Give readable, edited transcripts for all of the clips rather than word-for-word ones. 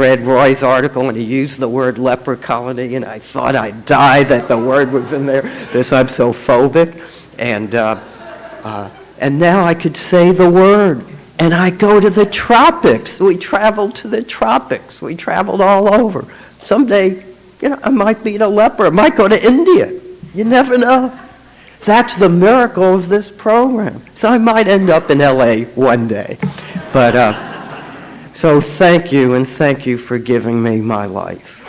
read Roy's article, and he used the word leper colony, and I thought I'd die that the word was in there. I'm so phobic. And now I could say the word. And I go to the tropics. We traveled to the tropics. We traveled all over. Someday, I might meet a leper. I might go to India. You never know. That's the miracle of this program. So I might end up in L.A. one day. But so thank you, and thank you for giving me my life.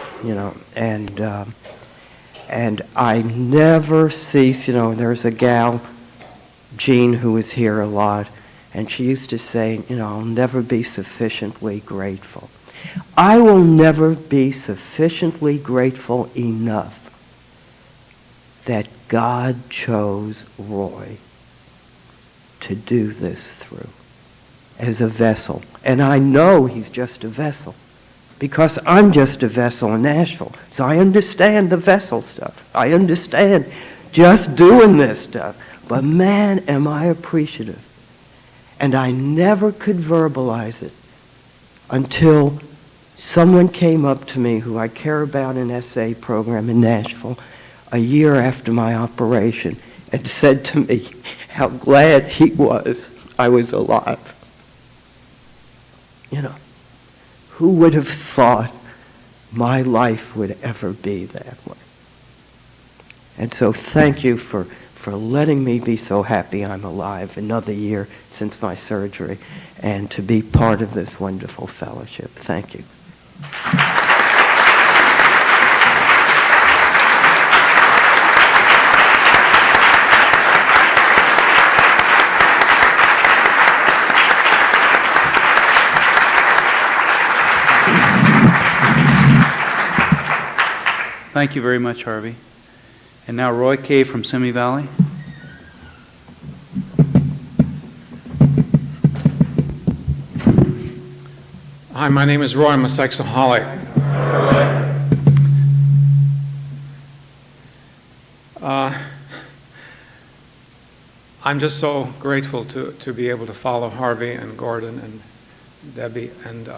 And I never cease. There's a gal, Jean, who was here a lot, and she used to say, I'll never be sufficiently grateful. I will never be sufficiently grateful enough that God chose Roy to do this through as a vessel. And I know he's just a vessel because I'm just a vessel in Nashville. So I understand the vessel stuff. I understand just doing this stuff. But man, am I appreciative. And I never could verbalize it until someone came up to me who I care about in S-A program in Nashville a year after my operation and said to me how glad he was I was alive. Who would have thought my life would ever be that way? And so thank you for letting me be so happy I'm alive another year since my surgery and to be part of this wonderful fellowship. Thank you. Thank you very much, Harvey. And now Roy K. from Simi Valley. Hi, my name is Roy. I'm a sexaholic. I'm just so grateful to be able to follow Harvey and Gordon and Debbie, and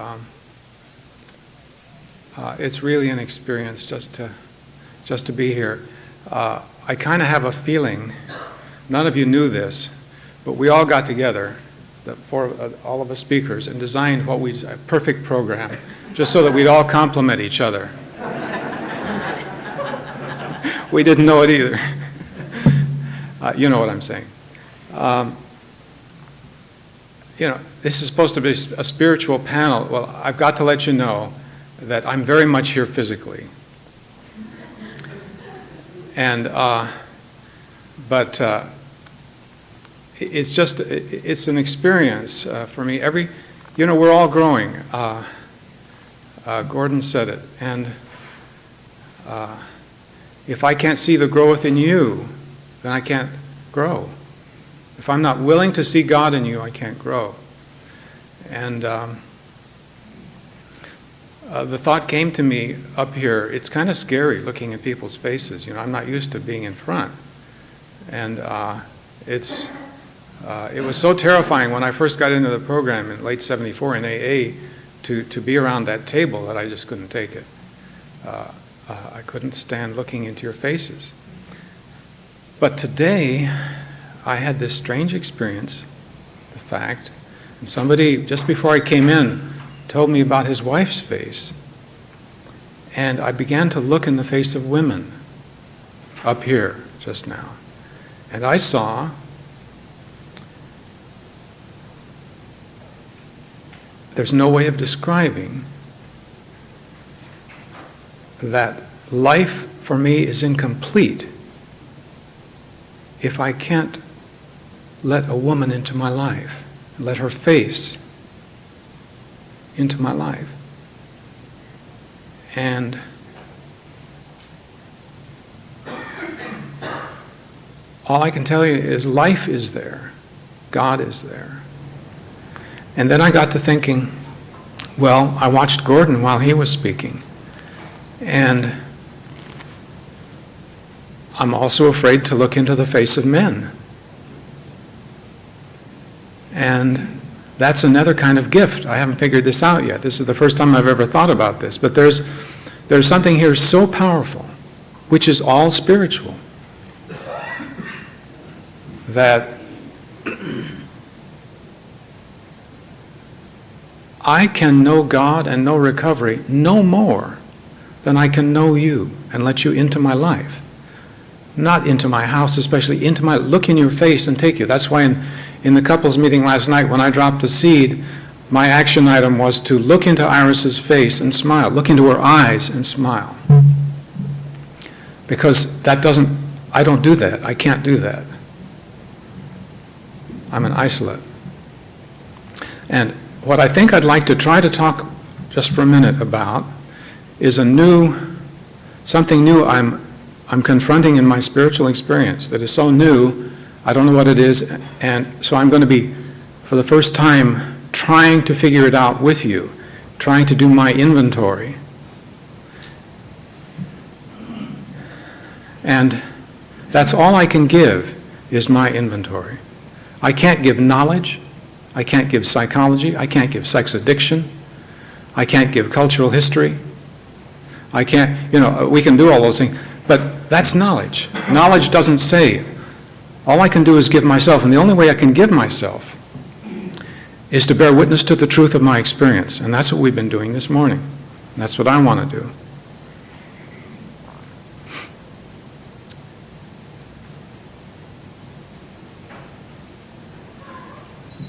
it's really an experience just to be here. I kind of have a feeling, none of you knew this, but we all got together, all of us speakers, and designed a perfect program, just so that we'd all complement each other. We didn't know it either. You know what I'm saying. This is supposed to be a spiritual panel. Well, I've got to let you know that I'm very much here physically. And, but it's an experience for me. We're all growing. Gordon said it. And if I can't see the growth in you, then I can't grow. If I'm not willing to see God in you, I can't grow. And the thought came to me up here, it's kind of scary looking at people's faces. I'm not used to being in front. And it was so terrifying when I first got into the program in late '74 in AA to be around that table that I just couldn't take it. I couldn't stand looking into your faces. But today, I had this strange experience, the fact, and somebody, just before I came in, told me about his wife's face. And I began to look in the face of women up here just now. And I saw there's no way of describing that life for me is incomplete if I can't let a woman into my life, let her face into my life. And all I can tell you is life is there. God is there. And then I got to thinking, well, I watched Gordon while he was speaking. And I'm also afraid to look into the face of men. And That's another kind of gift. I haven't figured this out yet. This is the first time I've ever thought about this. But there's something here so powerful, which is all spiritual, that I can know God and know recovery no more than I can know you and let you into my life. Not into my house, especially into my, look in your face and take you. That's why in the couples meeting last night, when I dropped the seed, my action item was to look into Iris's face and smile. Look into her eyes and smile. Because I don't do that. I can't do that. I'm an isolate. And what I think I'd like to try to talk just for a minute about is something new I'm confronting in my spiritual experience that is so new, I don't know what it is, and so I'm going to be, for the first time, trying to figure it out with you, trying to do my inventory. And that's all I can give is my inventory. I can't give knowledge, I can't give psychology, I can't give sex addiction, I can't give cultural history, I can't, we can do all those things, but that's knowledge. Knowledge doesn't save. All I can do is give myself, and the only way I can give myself is to bear witness to the truth of my experience, and that's what we've been doing this morning. And that's what I want to do.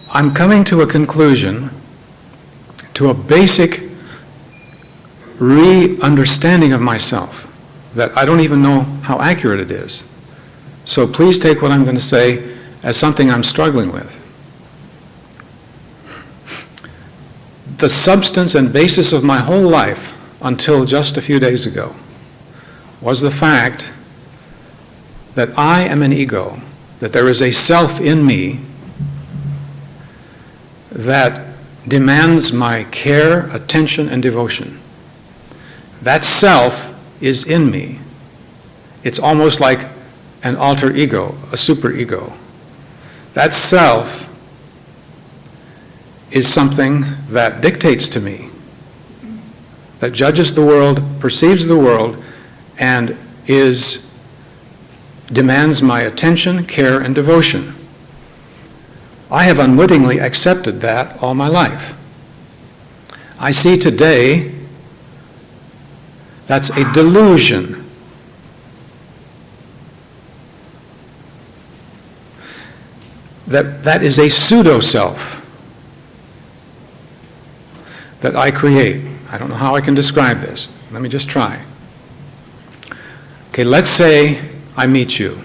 I'm coming to a conclusion, to a basic re-understanding of myself that I don't even know how accurate it is. So please take what I'm going to say as something I'm struggling with. The substance and basis of my whole life until just a few days ago was the fact that I am an ego, that there is a self in me that demands my care, attention, and devotion. That self is in me. It's almost like an alter ego, a superego. That self is something that dictates to me, that judges the world, perceives the world, and demands my attention, care, and devotion. I have unwittingly accepted that all my life. I see today that's a delusion. That is a pseudo-self that I create. I don't know how I can describe this. Let me just try. Okay, let's say I meet you.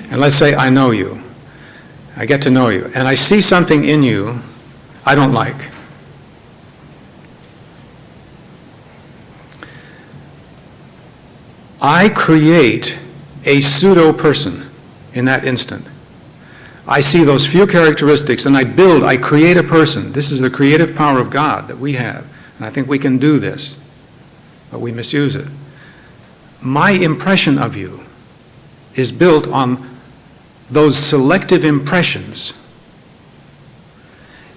And let's say I know you. I get to know you. And I see something in you I don't like. I create a pseudo-person in that instant. I see those few characteristics and I create a person. This is the creative power of God that we have. And I think we can do this, but we misuse it. My impression of you is built on those selective impressions.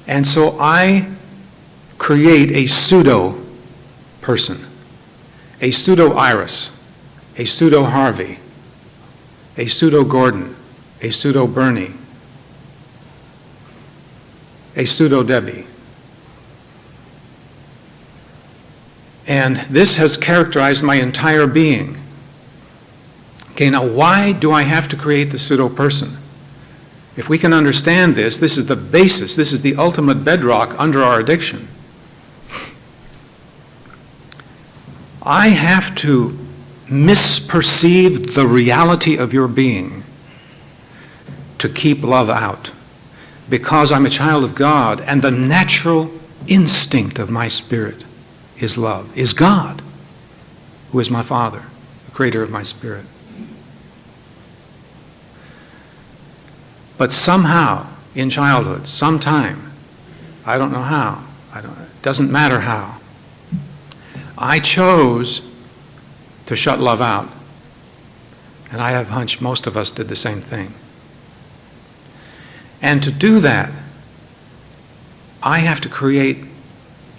And so I create a pseudo-person, a pseudo-Iris, a pseudo-Harvey, a pseudo-Gordon, a pseudo-Bernie, a pseudo-Debbie. And this has characterized my entire being. Okay, now why do I have to create the pseudo-person? If we can understand this, this is the basis, this is the ultimate bedrock under our addiction. I have to misperceive the reality of your being to keep love out, because I'm a child of God and the natural instinct of my spirit is love, is God, who is my Father, the creator of my spirit. But somehow in childhood, sometime, I don't know how, it doesn't matter how, I chose to shut love out. And I have a hunch most of us did the same thing. And to do that I have to create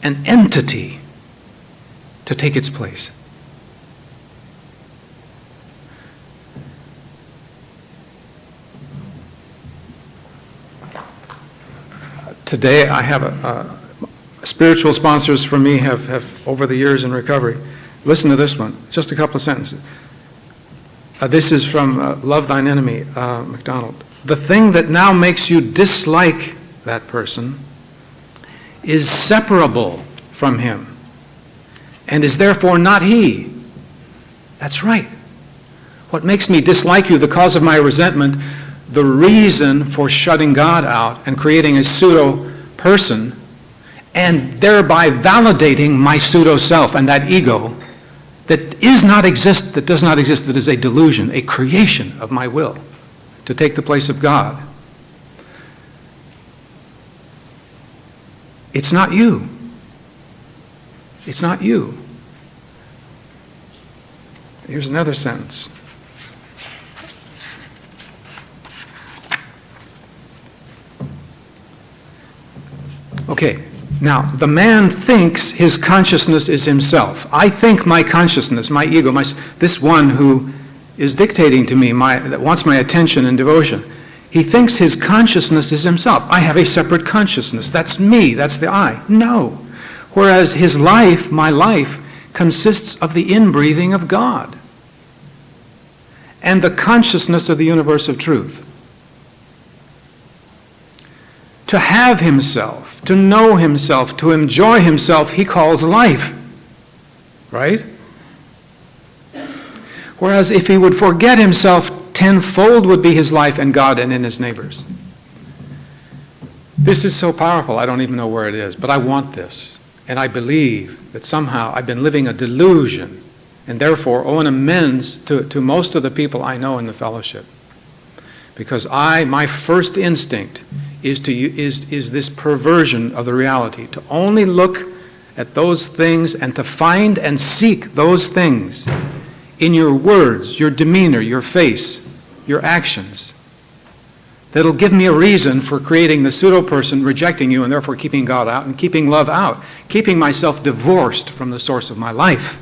an entity to take its place. Today I have spiritual sponsors for me have over the years in recovery. Listen to this one, just a couple of sentences. This is from Love Thine Enemy, MacDonald. The thing that now makes you dislike that person is separable from him and is therefore not he. That's right. What makes me dislike you, the cause of my resentment, the reason for shutting God out and creating a pseudo-person and thereby validating my pseudo-self and that ego that does not exist, that is a delusion, a creation of my will to take the place of God. It's not you. It's not you. Here's another sentence. Okay, now the man thinks his consciousness is himself. I think my consciousness, my ego, this one who is dictating to me, that wants my attention and devotion, he thinks his consciousness is himself. I have a separate consciousness. That's me. That's the I. No. Whereas his life, my life, consists of the inbreathing of God and the consciousness of the universe of truth. To have himself, to know himself, to enjoy himself, he calls life. Right? Whereas if he would forget himself, tenfold would be his life in God and in his neighbors. This is so powerful, I don't even know where it is, but I want this. And I believe that somehow I've been living a delusion and therefore owe an amends to most of the people I know in the fellowship. Because my first instinct is this perversion of the reality, to only look at those things and to find and seek those things in your words, your demeanor, your face, your actions, that'll give me a reason for creating the pseudo-person, rejecting you, and therefore keeping God out and keeping love out, keeping myself divorced from the source of my life.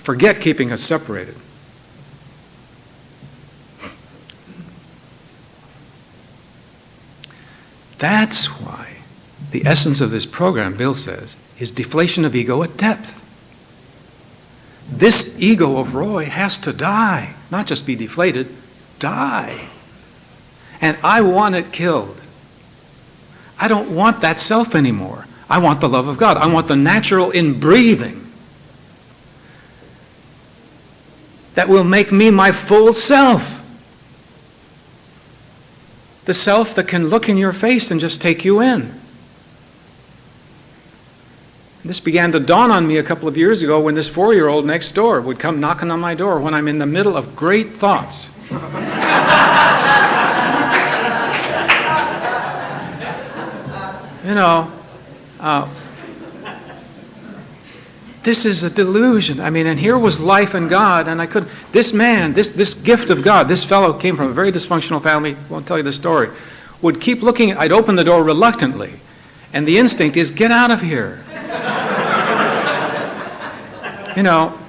Forget keeping us separated. That's why the essence of this program, Bill says, is deflation of ego at depth. This ego of Roy has to die, not just be deflated, die. And I want it killed. I don't want that self anymore. I want the love of God. I want the natural inbreathing that will make me my full self. The self that can look in your face and just take you in. This began to dawn on me a couple of years ago when this 4-year-old next door would come knocking on my door when I'm in the middle of great thoughts. This is a delusion. And here was life and God, and this man, this gift of God, this fellow came from a very dysfunctional family, won't tell you the story, would keep looking. I'd open the door reluctantly, and the instinct is, get out of here.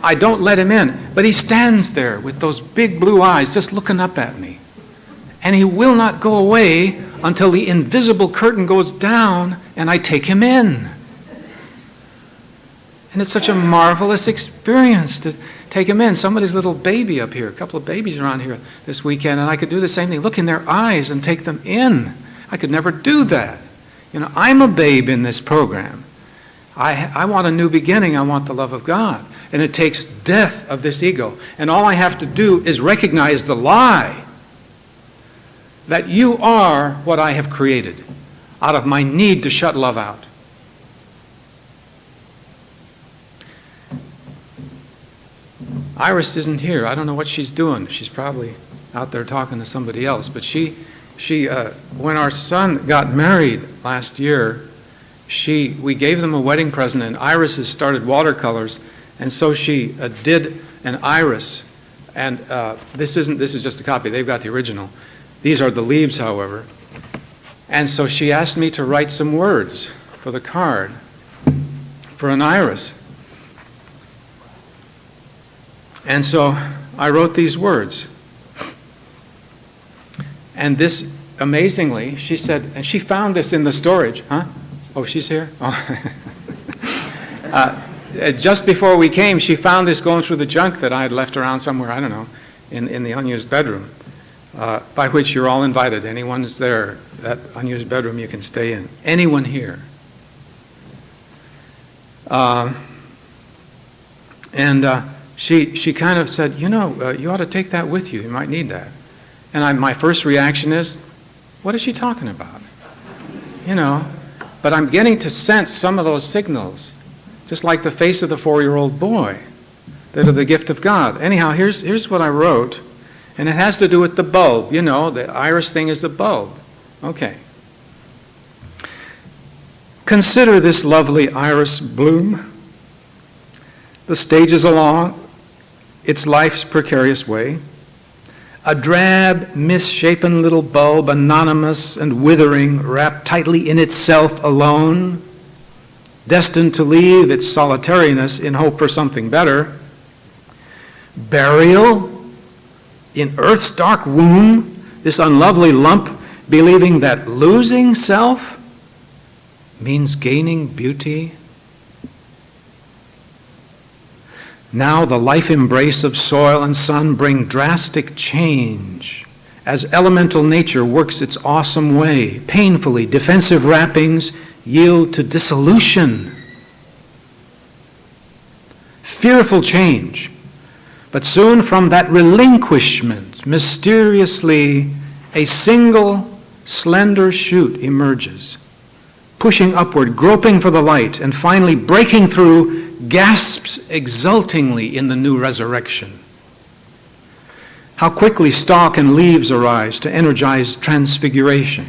I don't let him in, but he stands there with those big blue eyes just looking up at me. And he will not go away until the invisible curtain goes down and I take him in. And it's such a marvelous experience to take him in. Somebody's little baby up here, a couple of babies around here this weekend, and I could do the same thing, look in their eyes and take them in. I could never do that. I'm a babe in this program. I want a new beginning. I want the love of God. And it takes death of this ego. And all I have to do is recognize the lie that you are what I have created out of my need to shut love out. Iris isn't here. I don't know what she's doing. She's probably out there talking to somebody else. But she when our son got married last year, we gave them a wedding present, and Iris has started watercolors, and so she did an iris. And this is just a copy. They've got the original. These are the leaves, however. And so she asked me to write some words for the card for an iris. And so I wrote these words. And this, amazingly, she said, and she found this in the storage. Huh? Oh, she's here? Oh. Just before we came, she found this going through the junk that I had left around somewhere, I don't know, in the unused bedroom, by which you're all invited. Anyone's there, that unused bedroom you can stay in. Anyone here. She kind of said, you ought to take that with you. You might need that. And my first reaction is, what is she talking about? But I'm getting to sense some of those signals, just like the face of the 4-year-old boy, that are the gift of God. Anyhow, here's what I wrote, and it has to do with the bulb. The iris thing is the bulb. Okay. Consider this lovely iris bloom, the stages along its life's precarious way. A drab, misshapen little bulb, anonymous and withering, wrapped tightly in itself alone, destined to leave its solitariness in hope for something better. Burial in earth's dark womb, this unlovely lump, believing that losing self means gaining beauty. Now the life embrace of soil and sun bring drastic change as elemental nature works its awesome way. Painfully defensive wrappings yield to dissolution. Fearful change. But soon from that relinquishment, mysteriously, a single slender shoot emerges, pushing upward, groping for the light, and finally breaking through, gasps exultingly in the new resurrection. How quickly stalk and leaves arise to energize transfiguration.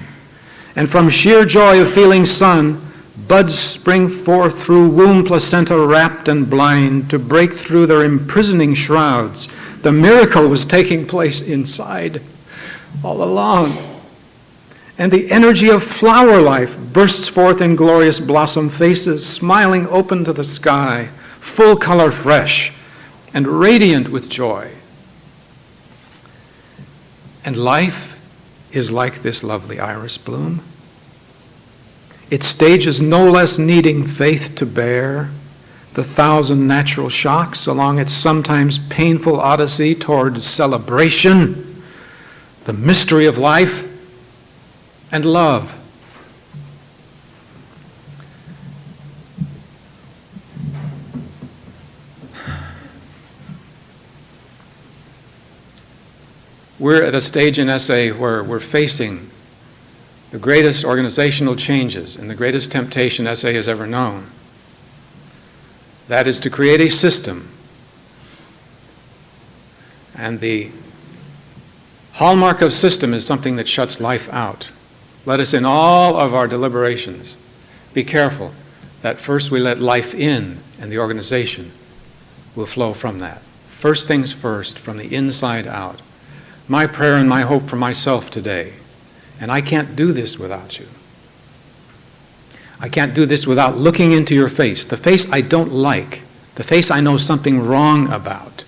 And from sheer joy of feeling sun, buds spring forth through womb placenta wrapped and blind to break through their imprisoning shrouds. The miracle was taking place inside all along. And the energy of flower life bursts forth in glorious blossom faces, smiling open to the sky, full color fresh, and radiant with joy. And life is like this lovely iris bloom. Its stages no less needing faith to bear the 1,000 natural shocks along its sometimes painful odyssey toward celebration, the mystery of life, and love. We're at a stage in S.A. where we're facing the greatest organizational changes and the greatest temptation S.A. has ever known. That is to create a system. And the hallmark of system is something that shuts life out. Let us, in all of our deliberations, be careful that first we let life in, and the organization will flow from that. First things first, from the inside out. My prayer and my hope for myself today, and I can't do this without you. I can't do this without looking into your face, the face I don't like, the face I know something wrong about,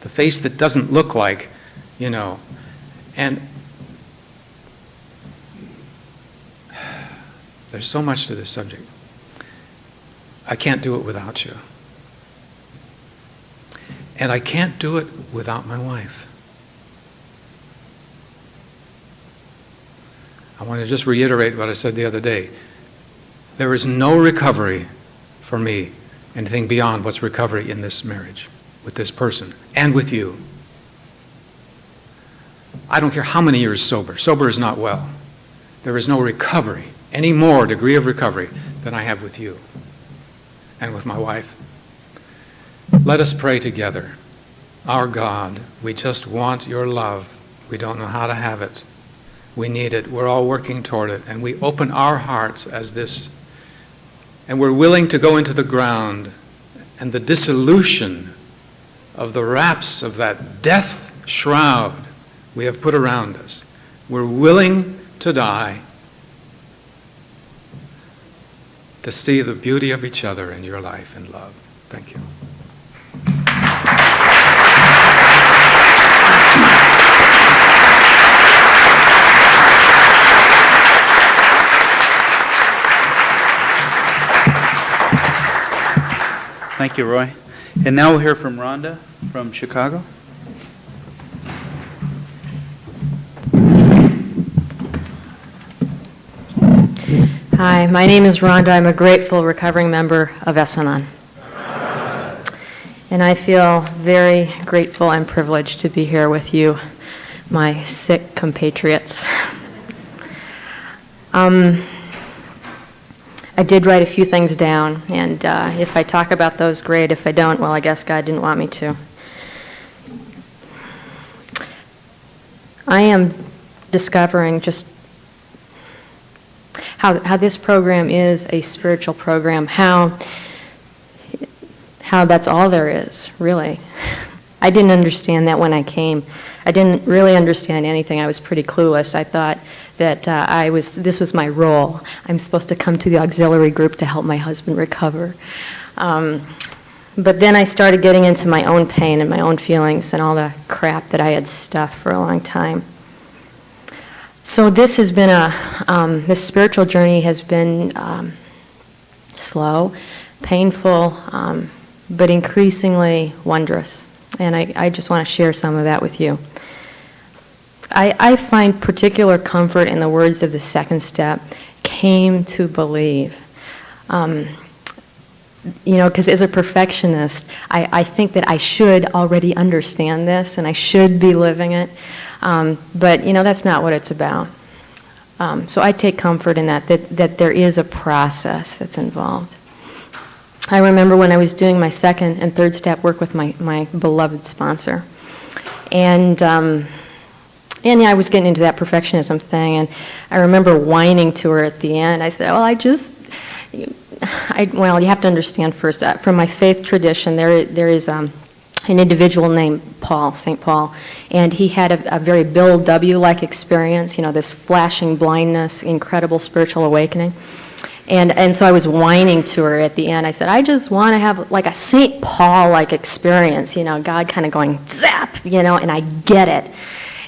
the face that doesn't look like, and there's so much to this subject. I can't do it without you. And I can't do it without my wife. I want to just reiterate what I said the other day. There is no recovery for me, anything beyond what's recovery in this marriage, with this person, and with you. I don't care how many years sober. Sober is not well. There is no recovery, any more degree of recovery than I have with you and with my wife. Let us pray together. Our God, we just want your love. We don't know how to have it. We need it. We're all working toward it. And we open our hearts as this. And we're willing to go into the ground and the dissolution of the wraps of that death shroud we have put around us. We're willing to die to see the beauty of each other in your life and love. Thank you. Thank you, Roy. And now we'll hear from Rhonda from Chicago. Hi, my name is Rhonda. I'm a grateful recovering member of S-Anon. And I feel very grateful and privileged to be here with you, my sick compatriots. I did write a few things down, and if I talk about those, great. If I don't, well, I guess God didn't want me to. I am discovering just how this program is a spiritual program, how that's all there is, really. I didn't understand that when I came. I didn't really understand anything. I was pretty clueless. I thought that this was my role. I'm supposed to come to the auxiliary group to help my husband recover. But then I started getting into my own pain and my own feelings and all the crap that I had stuffed for a long time. So this has been this spiritual journey has been slow, painful, but increasingly wondrous. And I just want to share some of that with you. I find particular comfort in the words of the second step, came to believe. Because as a perfectionist, I think that I should already understand this and I should be living it. But that's not what it's about. So I take comfort in that there is a process that's involved. I remember when I was doing my second and third step work with my beloved sponsor. And I was getting into that perfectionism thing, and I remember whining to her at the end. I said, well, you have to understand first that from my faith tradition, there is an individual named Paul, St. Paul, and he had a very Bill W-like experience, this flashing blindness, incredible spiritual awakening. And so I was whining to her at the end. I said, I just want to have like a St. Paul-like experience, God kind of going zap, and I get it.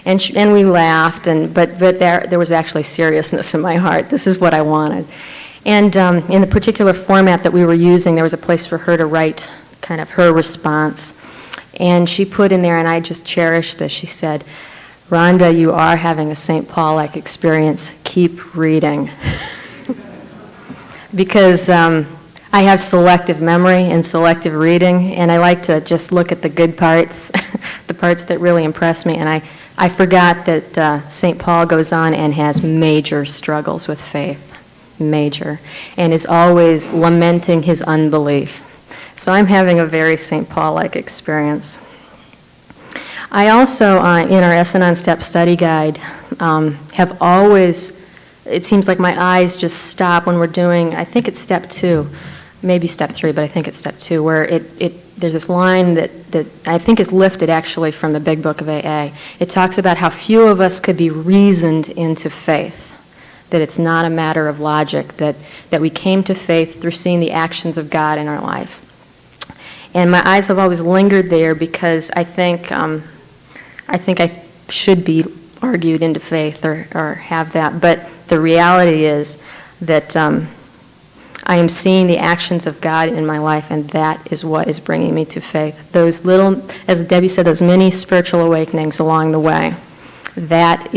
And we laughed, but there was actually seriousness in my heart. This is what I wanted. And in the particular format that we were using, there was a place for her to write kind of her response. And she put in there, and I just cherished this, she said, Rhonda, you are having a St. Paul-like experience. Keep reading. Because I have selective memory and selective reading, and I like to just look at the good parts, the parts that really impress me. And I forgot that St. Paul goes on and has major struggles with faith, major, and is always lamenting his unbelief. So I'm having a very St. Paul-like experience. I also, in our S-Anon Step Study Guide, have always, it seems like my eyes just stop when we're doing, I think it's step 2, maybe step 3, but I think it's step 2, where there's this line that I think is lifted actually from the Big Book of A.A. It talks about how few of us could be reasoned into faith, that it's not a matter of logic, that we came to faith through seeing the actions of God in our life. And my eyes have always lingered there because I think I should be argued into faith or have that, but the reality is that I am seeing the actions of God in my life, and that is what is bringing me to faith. Those little, as Debbie said, those mini spiritual awakenings along the way, that's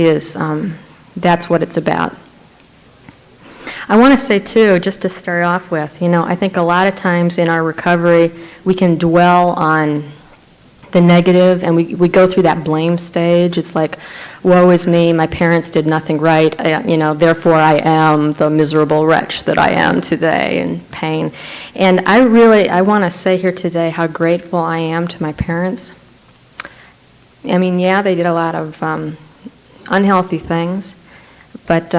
what it's about. I want to say, too, just to start off with, I think a lot of times in our recovery, we can dwell on the negative, and we go through that blame stage. It's like, woe is me, my parents did nothing right, therefore I am the miserable wretch that I am today, in pain. And I want to say here today how grateful I am to my parents. I mean, yeah, they did a lot of unhealthy things, but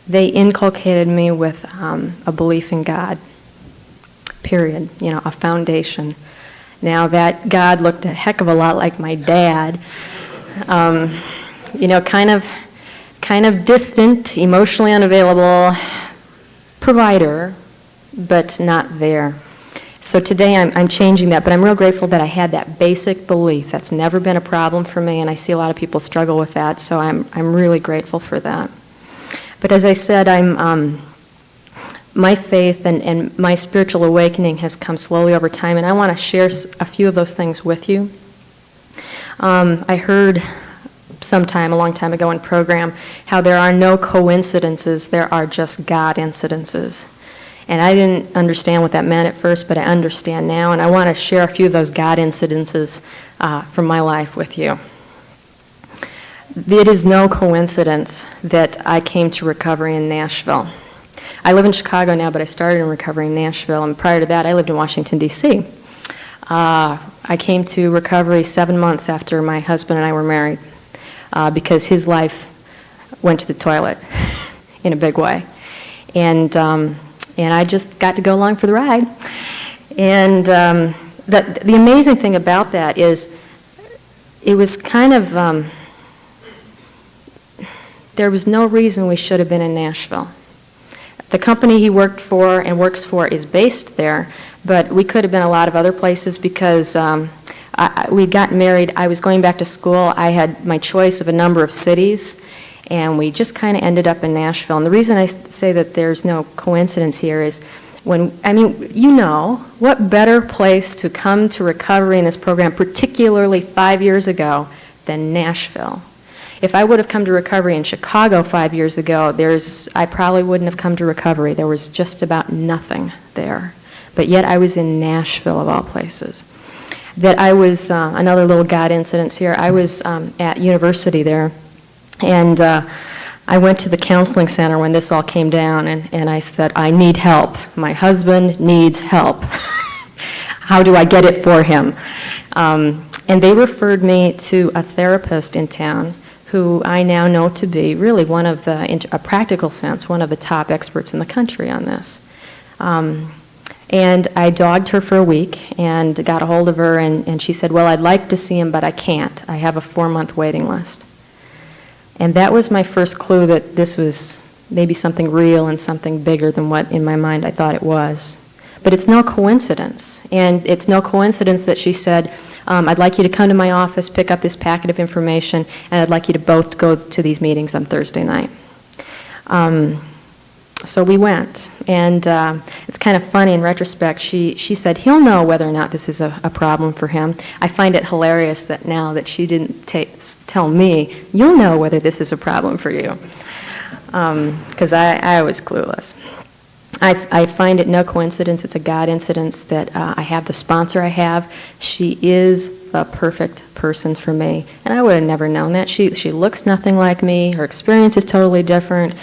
they inculcated me with a belief in God, period, a foundation. Now, that God looked a heck of a lot like my dad, kind of distant, emotionally unavailable, provider, but not there. So today I'm changing that, but I'm real grateful that I had that basic belief. That's never been a problem for me, and I see a lot of people struggle with that, so I'm really grateful for that. But as I said, my faith and my spiritual awakening has come slowly over time, and I want to share a few of those things with you. I heard a long time ago in program, how there are no coincidences, there are just God incidences. And I didn't understand what that meant at first, but I understand now, and I want to share a few of those God incidences from my life with you. It is no coincidence that I came to recovery in Nashville. I live in Chicago now, but I started in recovery in Nashville, and prior to that, I lived in Washington, D.C. I came to recovery 7 months after my husband and I were married because his life went to the toilet in a big way. And I just got to go along for the ride. And the amazing thing about that is it was kind of, there was no reason we should have been in Nashville. The company he worked for and works for is based there, but we could have been a lot of other places because we got married. I was going back to school. I had my choice of a number of cities, and we just kind of ended up in Nashville. And the reason I say that there's no coincidence here is what better place to come to recovery in this program, particularly 5 years ago, than Nashville. If I would have come to recovery in Chicago 5 years ago, I probably wouldn't have come to recovery. There was just about nothing there. But yet I was in Nashville, of all places. That I was, another little God incident here, I was at university there, and I went to the counseling center when this all came down, and I said, I need help. My husband needs help. How do I get it for him? And they referred me to a therapist in town who I now know to be really one of the, in a practical sense, one of the top experts in the country on this. And I dogged her for a week and got a hold of her, and she said, well, I'd like to see him, but I can't. I have a 4-month waiting list. And that was my first clue that this was maybe something real and something bigger than what in my mind I thought it was. But it's no coincidence. And it's no coincidence that she said, I'd like you to come to my office, pick up this packet of information, and I'd like you to both go to these meetings on Thursday night. So we went, and it's kind of funny in retrospect. She said, he'll know whether or not this is a problem for him. I find it hilarious that now that she didn't tell me, you'll know whether this is a problem for you, because I was clueless. I find it no coincidence. It's a God incidence that I have the sponsor I have. She is the perfect person for me, and I would have never known that. She looks nothing like me. Her experience is totally different.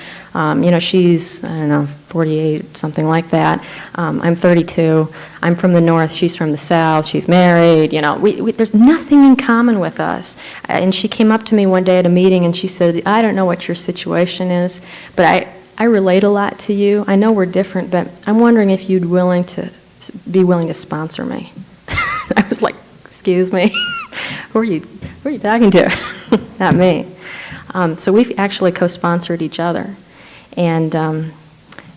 She's, 48, something like that. I'm 32. I'm from the north. She's from the south. She's married. There's nothing in common with us. And she came up to me one day at a meeting, and she said, I don't know what your situation is, but I relate a lot to you. I know we're different, but I'm wondering if you'd be willing to sponsor me. I was like, excuse me? Who are you talking to? Not me. So we've actually co-sponsored each other. And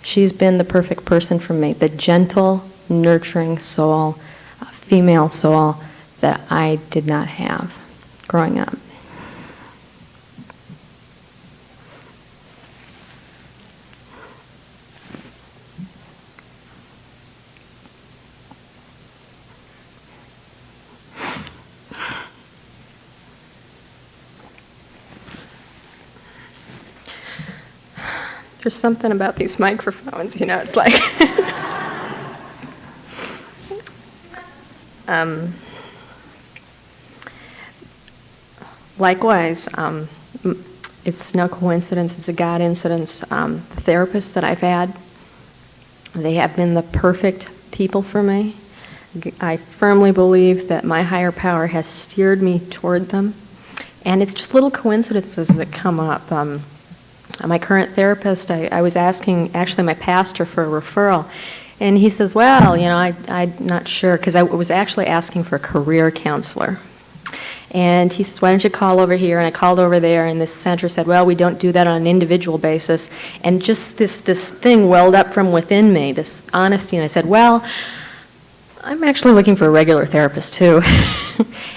she's been the perfect person for me, the gentle, nurturing soul, female soul that I did not have growing up. There's something about these microphones, it's like... Likewise, it's no coincidence, it's a God incidence. The therapists that I've had, they have been the perfect people for me. I firmly believe that my higher power has steered me toward them. And it's just little coincidences that come up. My current therapist, I was asking, actually my pastor, for a referral, and he says, well, I'm not sure, because I was actually asking for a career counselor. And he says, why don't you call over here? And I called over there, and this center said, well, we don't do that on an individual basis. And just this thing welled up from within me, this honesty, and I said, well, I'm actually looking for a regular therapist, too.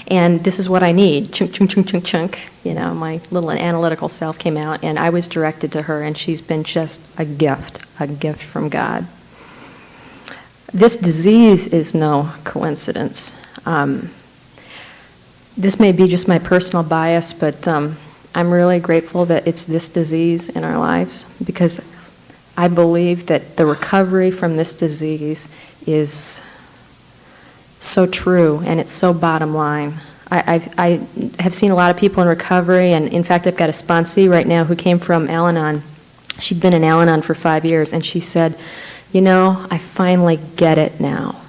And this is what I need. Chunk, chunk, chunk, chunk, chunk. You know, my little analytical self came out, and I was directed to her, and she's been just a gift from God. This disease is no coincidence. This may be just my personal bias, but I'm really grateful that it's this disease in our lives, because I believe that the recovery from this disease is so true, and it's so bottom line. I have seen a lot of people in recovery, and in fact I've got a sponsee right now who came from Al-Anon. She'd been in Al-Anon for 5 years, and she said, you know, I finally get it now.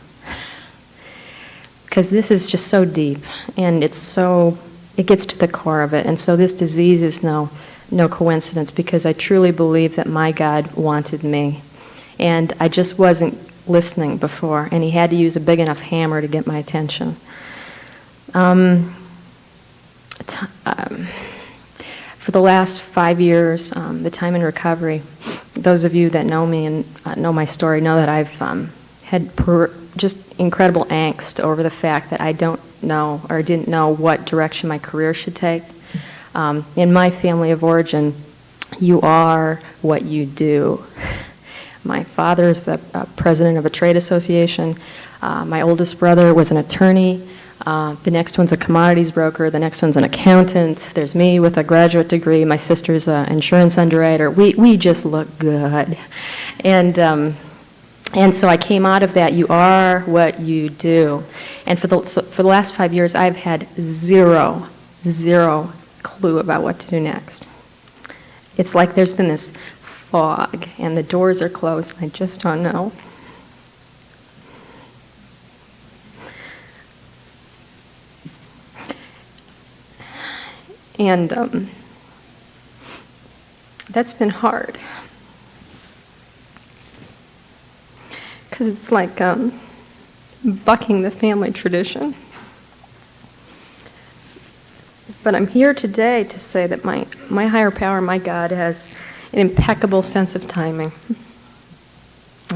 Because this is just so deep, and it gets to the core of it. And so this disease is no coincidence, because I truly believe that my God wanted me. And I just wasn't listening before, and he had to use a big enough hammer to get my attention. For the last 5 years, the time in recovery, those of you that know me and know my story know that I've had just incredible angst over the fact that I don't know or didn't know what direction my career should take. In my family of origin, you are what you do. My father is the president of a trade association. My oldest brother was an attorney. The next one's a commodities broker. The next one's an accountant. There's me with a graduate degree. My sister's an insurance underwriter. We just look good. And so I came out of that, you are what you do. And for the last 5 years, I've had zero clue about what to do next. It's like there's been this fog, and the doors are closed, and I just don't know. And that's been hard. Because it's like bucking the family tradition. But I'm here today to say that my higher power, my God, has an impeccable sense of timing.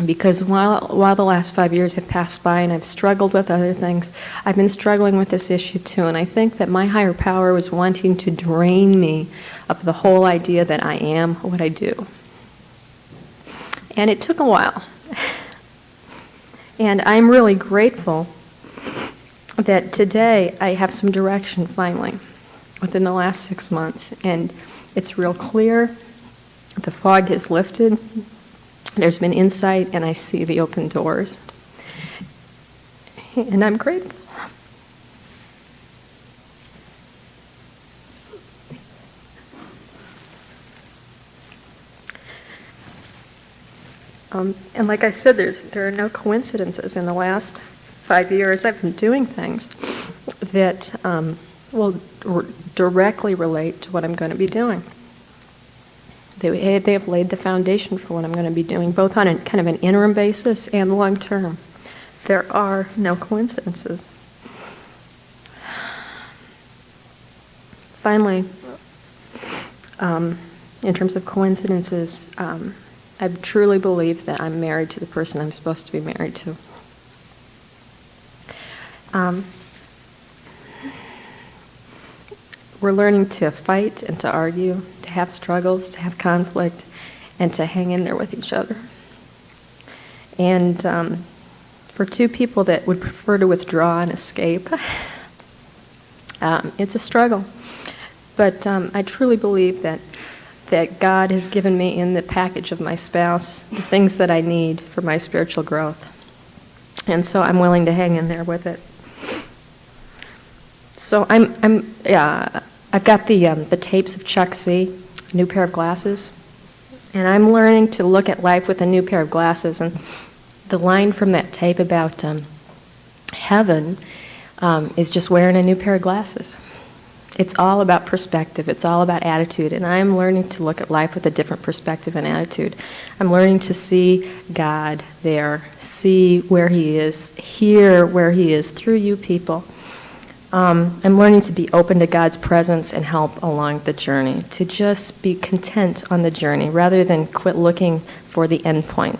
Because while the last 5 years have passed by and I've struggled with other things, I've been struggling with this issue too. And I think that my higher power was wanting to drain me of the whole idea that I am what I do. And it took a while. And I'm really grateful that today I have some direction finally within the last 6 months. And it's real clear. The fog has lifted. There's been insight, and I see the open doors. And I'm grateful. And like I said, there are no coincidences. In the last 5 years, I've been doing things that will directly relate to what I'm going to be doing. They have laid the foundation for what I'm going to be doing, both on a kind of an interim basis and long term. There are no coincidences. Finally, in terms of coincidences, I truly believe that I'm married to the person I'm supposed to be married to. We're learning to fight and to argue, to have struggles, to have conflict, and to hang in there with each other. And for two people that would prefer to withdraw and escape, it's a struggle. But I truly believe that God has given me in the package of my spouse the things that I need for my spiritual growth. And so I'm willing to hang in there with it. So I've got the tapes of Chuck C., a new pair of glasses, and I'm learning to look at life with a new pair of glasses. And the line from that tape about heaven is just wearing a new pair of glasses. It's all about perspective. It's all about attitude. And I'm learning to look at life with a different perspective and attitude. I'm learning to see God there, see where He is, hear where He is through you people. I'm learning to be open to God's presence and help along the journey, to just be content on the journey rather than quit looking for the end point.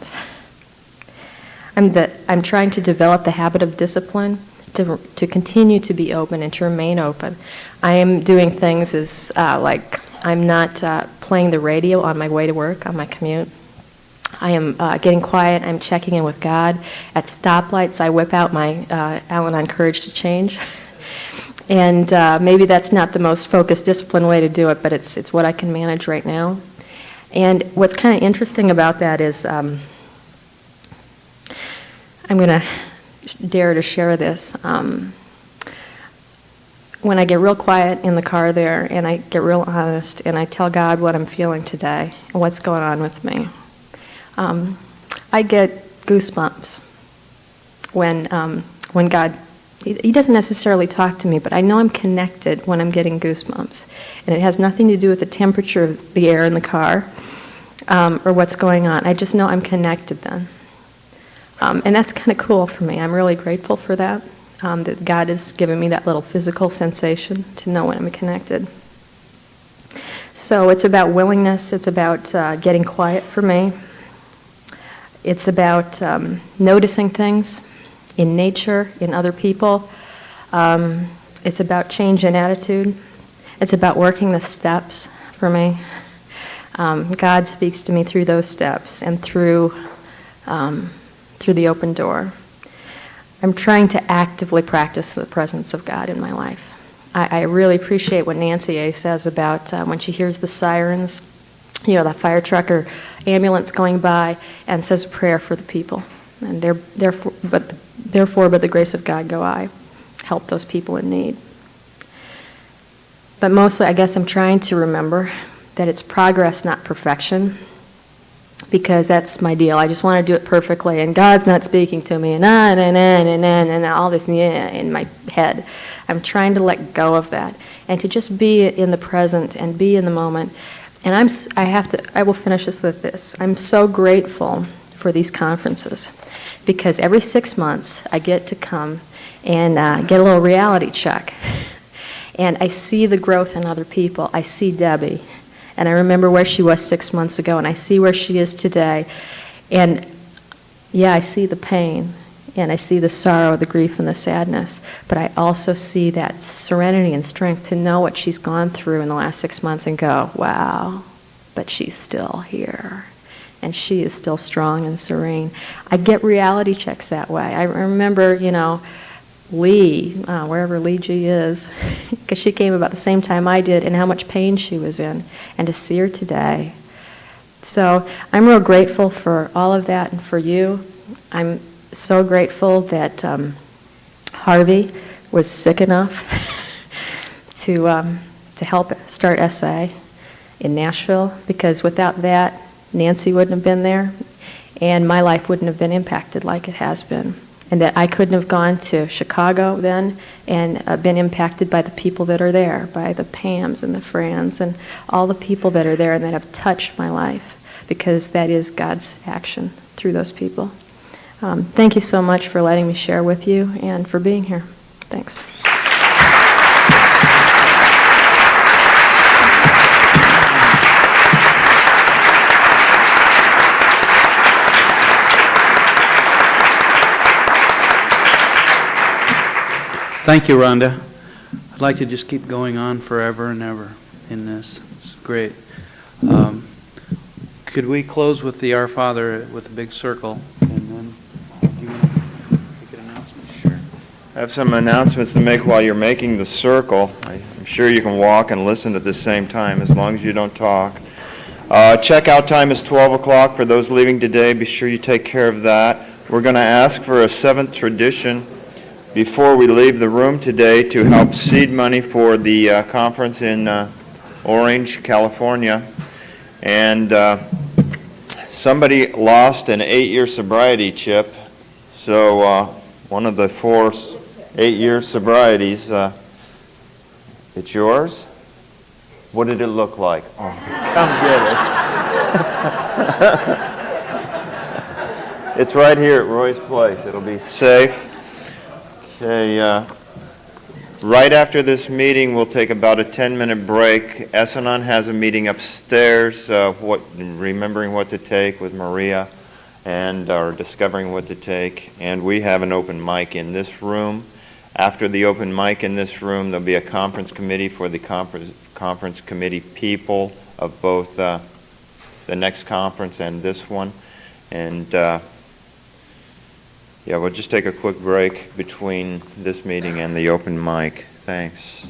I'm trying to develop the habit of discipline to continue to be open and to remain open. I am doing things as like I'm not playing the radio on my way to work, on my commute. I am getting quiet. I'm checking in with God. At stoplights, I whip out my Al-Anon Courage to Change. And maybe that's not the most focused, disciplined way to do it, but it's what I can manage right now. And what's kind of interesting about that is I'm going to dare to share this. When I get real quiet in the car there and I get real honest and I tell God what I'm feeling today and what's going on with me, I get goosebumps when God, He doesn't necessarily talk to me, but I know I'm connected when I'm getting goosebumps. And it has nothing to do with the temperature of the air in the car or what's going on. I just know I'm connected then. And that's kind of cool for me. I'm really grateful for that, that God has given me that little physical sensation to know when I'm connected. So it's about willingness. It's about getting quiet for me. It's about noticing things in nature, in other people. It's about change in attitude. It's about working the steps for me. God speaks to me through those steps and through the open door. I'm trying to actively practice the presence of God in my life. I really appreciate what Nancy A. says about when she hears the sirens, the fire truck or ambulance going by, and says a prayer for the people. And therefore, but the grace of God go I. Help those people in need. But mostly, I guess I'm trying to remember that it's progress, not perfection, because that's my deal. I just want to do it perfectly, and God's not speaking to me, and all this in my head. I'm trying to let go of that and to just be in the present and be in the moment. And I will finish this with this. I'm so grateful for these conferences, because every 6 months I get to come and get a little reality check. And I see the growth in other people. I see Debbie, and I remember where she was 6 months ago, and I see where she is today. And yeah, I see the pain, and I see the sorrow, the grief, and the sadness, but I also see that serenity and strength to know what she's gone through in the last 6 months and go, wow, but she's still here. And she is still strong and serene. I get reality checks that way. I remember, Lee, wherever Lee G is, because she came about the same time I did, and how much pain she was in, and to see her today. So I'm real grateful for all of that and for you. I'm so grateful that Harvey was sick enough to help start S-A in Nashville, because without that, Nancy wouldn't have been there, and my life wouldn't have been impacted like it has been. And that I couldn't have gone to Chicago then and been impacted by the people that are there, by the Pams and the Frans and all the people that are there and that have touched my life, because that is God's action through those people. Thank you so much for letting me share with you and for being here. Thanks. Thank you, Rhonda. I'd like to just keep going on forever and ever in this. It's great. Could we close with the Our Father with a big circle? And then, do you want to make an announcement? Sure. I have some announcements to make while you're making the circle. I'm sure you can walk and listen at the same time as long as you don't talk. Checkout time is 12 o'clock for those leaving today. Be sure you take care of that. We're going to ask for a seventh tradition before we leave the room today to help seed money for the conference in Orange, California. And somebody lost an 8-year sobriety chip. So one of the 4 8-year sobrieties, it's yours? What did it look like? Oh, come get it. It's right here at Roy's place. It'll be safe. Okay, Right after this meeting, we'll take about a 10-minute break. S-Anon has a meeting upstairs, remembering what to take with Maria, or discovering what to take. And we have an open mic in this room. After the open mic in this room, there'll be a conference committee for the conference committee people of both the next conference and this one. And we'll just take a quick break between this meeting and the open mic. Thanks.